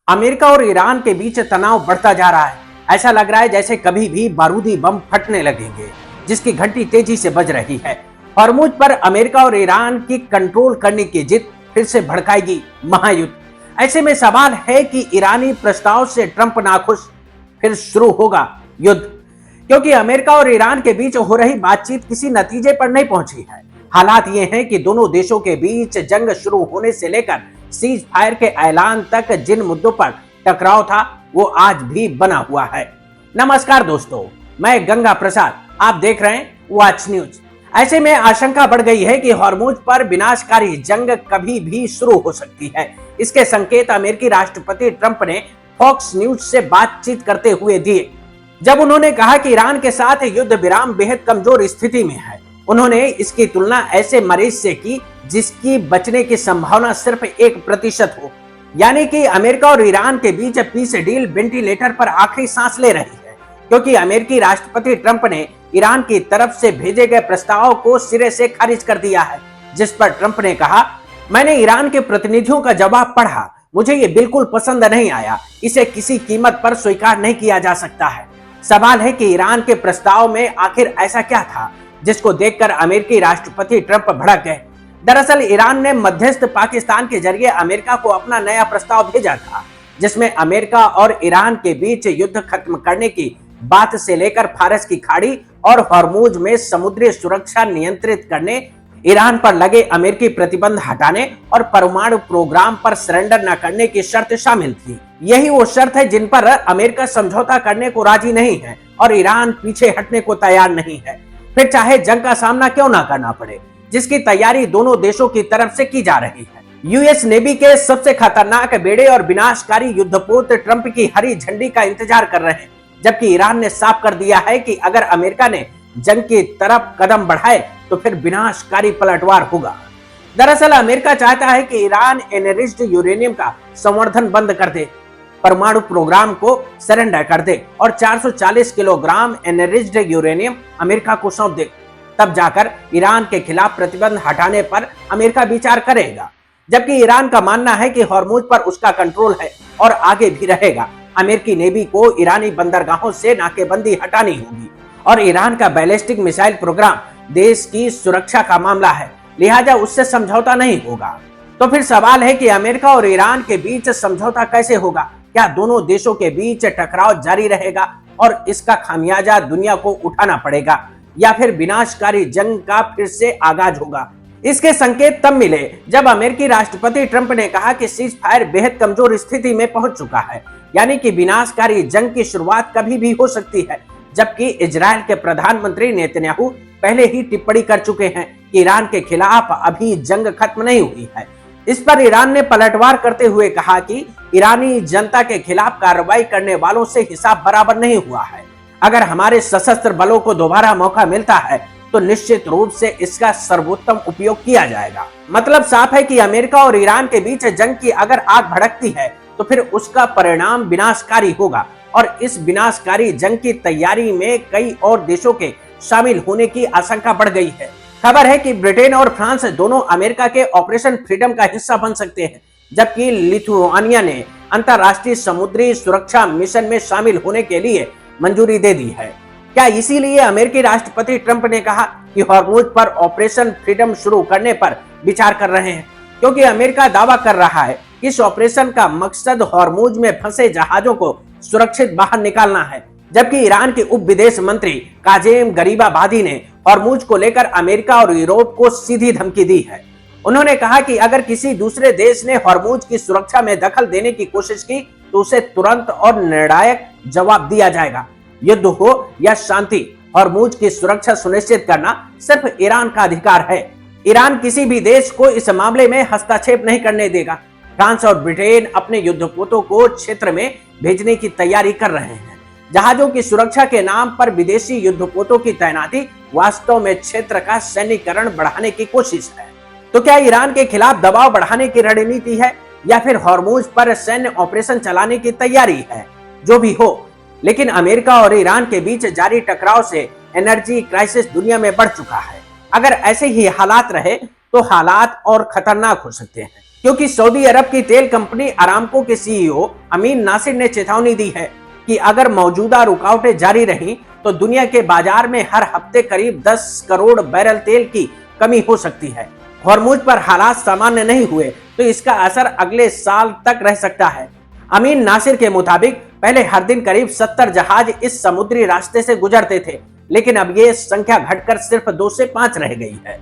America और Iran के बीच तनाव बढ़ता जा रहा है। ऐसा लग रहा है जैसे कभी भी बारूदी बम फटने लगेंगे, जिसकी घंटी तेजी से बज रही है। हॉर्मुज पर अमेरिका और ईरान की कंट्रोल करने की जिद फिर से भड़काएगी महायुद्ध। ऐसे में सवाल है कि ईरानी प्रस्ताव से ट्रंप नाखुश, फिर शुरू होगा युद्ध, क्योंकि अमेरिका और ईरान के बीच हो रही बातचीत किसी नतीजे पर नहीं पहुंची है। हालात ये हैं कि दोनों देशों के बीच जंग शुरू होने से लेकर सीज फायर के ऐलान तक जिन मुद्दों पर टकराव था वो आज भी बना हुआ है। नमस्कार दोस्तों, मैं गंगा प्रसाद, आप देख रहे हैं वॉच न्यूज। ऐसे में आशंका बढ़ गई है कि हॉर्मुज पर विनाशकारी जंग कभी भी शुरू हो सकती है। इसके संकेत अमेरिकी राष्ट्रपति ट्रंप ने फॉक्स न्यूज से बातचीत करते हुए दिए, जब उन्होंने कहा कि ईरान के साथ युद्ध विराम बेहद कमजोर स्थिति में है। उन्होंने इसकी तुलना ऐसे मरीज से की जिसकी बचने की संभावना सिर्फ 1% हो, यानी कि अमेरिका और ईरान के बीच पीस डील वेंटिलेटर पर आखिरी सांस ले रही है, क्योंकि अमेरिकी राष्ट्रपति ट्रंप ने ईरान की तरफ से भेजे गए प्रस्ताव को सिरे से खारिज कर दिया है। जिस पर ट्रंप ने कहा, मैंने ईरान के प्रतिनिधियों का जवाब पढ़ा, मुझे ये बिल्कुल पसंद नहीं आया, इसे किसी कीमत पर स्वीकार नहीं किया जा सकता है। सवाल है कि ईरान के प्रस्ताव में आखिर ऐसा क्या था जिसको देखकर अमेरिकी राष्ट्रपति ट्रंप भड़क गए। दरअसल ईरान ने मध्यस्थ पाकिस्तान के जरिए अमेरिका को अपना नया प्रस्ताव भेजा था, जिसमें अमेरिका और ईरान के बीच युद्ध खत्म करने की बात से लेकर फारस की खाड़ी और हॉर्मुज में समुद्री सुरक्षा नियंत्रित करने, ईरान पर लगे अमेरिकी प्रतिबंध हटाने और परमाणु प्रोग्राम पर सरेंडर न करने की शर्त शामिल थी। यही वो शर्त है जिन पर अमेरिका समझौता करने को राजी नहीं है और ईरान पीछे हटने को तैयार नहीं है, फिर चाहे जंग का सामना क्यों ना करना पड़े, जिसकी तैयारी दोनों देशों की तरफ से की जा रही है। यूएस नेवी के सबसे खतरनाक बेड़े और विनाशकारी युद्धपोत ट्रंप की हरी झंडी का इंतजार कर रहे हैं, जबकि ईरान ने साफ कर दिया है कि अगर अमेरिका ने जंग की तरफ कदम बढ़ाए तो फिर विनाशकारी पलटवार होगा। दरअसल अमेरिका चाहता है कि ईरान एनरिच्ड यूरेनियम का संवर्धन बंद कर दे, परमाणु प्रोग्राम को सरेंडर कर दे और 440 किलोग्राम एनरिच्ड यूरेनियम अमेरिका को सौंप दे। तब जाकर ईरान के खिलाफ प्रतिबंध हटाने पर अमेरिका विचार करेगा, जबकि ईरान का मानना है कि हॉर्मुज पर उसका कंट्रोल है और आगे भी रहेगा। अमेरिकी नेवी को ईरानी बंदरगाहों से नाकेबंदी हटानी होगी और ईरान का बैलिस्टिक मिसाइल प्रोग्राम देश की सुरक्षा का मामला है, लिहाजा उससे समझौता नहीं होगा। तो फिर सवाल है कि अमेरिका और ईरान के बीच समझौता कैसे होगा? क्या दोनों देशों के बीच टकराव जारी रहेगा और इसका खामियाजा दुनिया को उठाना पड़ेगा, या फिर विनाशकारी जंग का फिर से आगाज होगा? इसके संकेत तब मिले जब अमेरिकी राष्ट्रपति ट्रंप ने कहा कि सीज फायर बेहद कमजोर स्थिति में पहुंच चुका है, यानी कि विनाशकारी जंग की शुरुआत कभी भी हो सकती है। जबकि इजराइल के प्रधानमंत्री नेतन्याहू पहले ही टिप्पणी कर चुके हैं कि ईरान के खिलाफ अभी जंग खत्म नहीं हुई है। इस पर ईरान ने पलटवार करते हुए कहा कि ईरानी जनता के खिलाफ कार्रवाई करने वालों से हिसाब बराबर नहीं हुआ है। अगर हमारे सशस्त्र बलों को दोबारा मौका मिलता है तो निश्चित रूप से इसका सर्वोत्तम उपयोग किया जाएगा। मतलब साफ है कि अमेरिका और ईरान के बीच जंग की अगर आग भड़कती है तो फिर उसका परिणाम विनाशकारी होगा और इस विनाशकारी जंग की तैयारी में कई और देशों के शामिल होने की आशंका बढ़ गई है। खबर है कि ब्रिटेन और फ्रांस दोनों अमेरिका के ऑपरेशन फ्रीडम का हिस्सा बन सकते हैं, जबकि लिथुआनिया ने अंतरराष्ट्रीय समुद्री सुरक्षा मिशन में शामिल होने के लिए मंजूरी दे दी है। क्या इसीलिए अमेरिकी राष्ट्रपति ट्रंप ने कहा कि हॉर्मुज पर ऑपरेशन फ्रीडम शुरू करने पर विचार कर रहे हैं? क्योंकि अमेरिका दावा कर रहा है कि इस ऑपरेशन का मकसद हॉर्मुज में फंसे जहाजों को सुरक्षित बाहर निकालना है, जबकि ईरान के उप विदेश मंत्री काजेम गरीबाबादी ने हॉर्मुज को लेकर अमेरिका और यूरोप को सीधी धमकी दी है। उन्होंने कहा कि अगर किसी दूसरे देश ने हॉर्मुज की सुरक्षा में दखल देने की कोशिश की तो उसे तुरंत और निर्णायक जवाब दिया जाएगा। युद्ध हो या शांति, हॉर्मुज की सुरक्षा सुनिश्चित करना सिर्फ ईरान का अधिकार है। ईरान किसी भी देश को इस मामले में हस्तक्षेप नहीं करने देगा। फ्रांस और ब्रिटेन अपने युद्धपोतों को क्षेत्र में भेजने की तैयारी कर रहे हैं। जहाजों की सुरक्षा के नाम पर विदेशी युद्धपोतों की तैनाती वास्तव में क्षेत्र का सैन्यीकरण बढ़ाने की कोशिश है। तो क्या ईरान के खिलाफ दबाव बढ़ाने की रणनीति है या फिर हॉर्मुज पर सैन्य ऑपरेशन चलाने की तैयारी है? जो भी हो, लेकिन अमेरिका और ईरान के बीच जारी टकराव से एनर्जी क्राइसिस दुनिया में बढ़ चुका है। अगर ऐसे ही हालात रहे तो हालात और खतरनाक हो सकते हैं। क्योंकि सऊदी अरब की तेल कंपनी अरामको के सीईओ अमीन नासिर ने चेतावनी दी है कि अगर मौजूदा रुकावटें जारी रहीं तो दुनिया के बाजार में हर हफ्ते करीब 10 करोड़ बैरल तेल की कमी हो सकती है। हॉर्मुज पर हालात सामान्य नहीं हुए तो इसका असर अगले साल तक रह सकता है। अमीन नासिर के मुताबिक पहले हर दिन करीब 70 जहाज इस समुद्री रास्ते से गुजरते थे, लेकिन अब ये संख्या घटकर सिर्फ 2 से 5 रह गई है,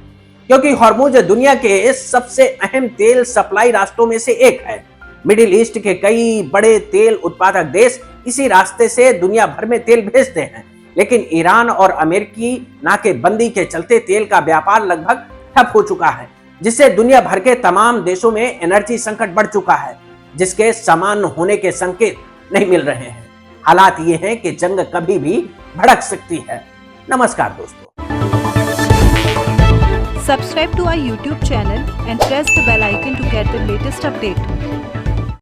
क्योंकि हॉर्मुज दुनिया के सबसे अहम तेल सप्लाई रास्तों में से एक है। मिडिल ईस्ट के कई बड़े तेल उत्पादक देश इसी रास्ते से दुनिया भर में तेल भेजते हैं, लेकिन ईरान और अमेरिकी नाकेबंदी के चलते तेल का व्यापार लगभग ठप हो चुका है, जिससे दुनिया भर के तमाम देशों में एनर्जी संकट बढ़ चुका है, जिसके सामान्य होने के संकेत नहीं मिल रहे हैं। हालात ये हैं कि जंग कभी भी भड़क सकती है। नमस्कार दोस्तों। Subscribe to our YouTube channel and press the bell icon to get the latest update.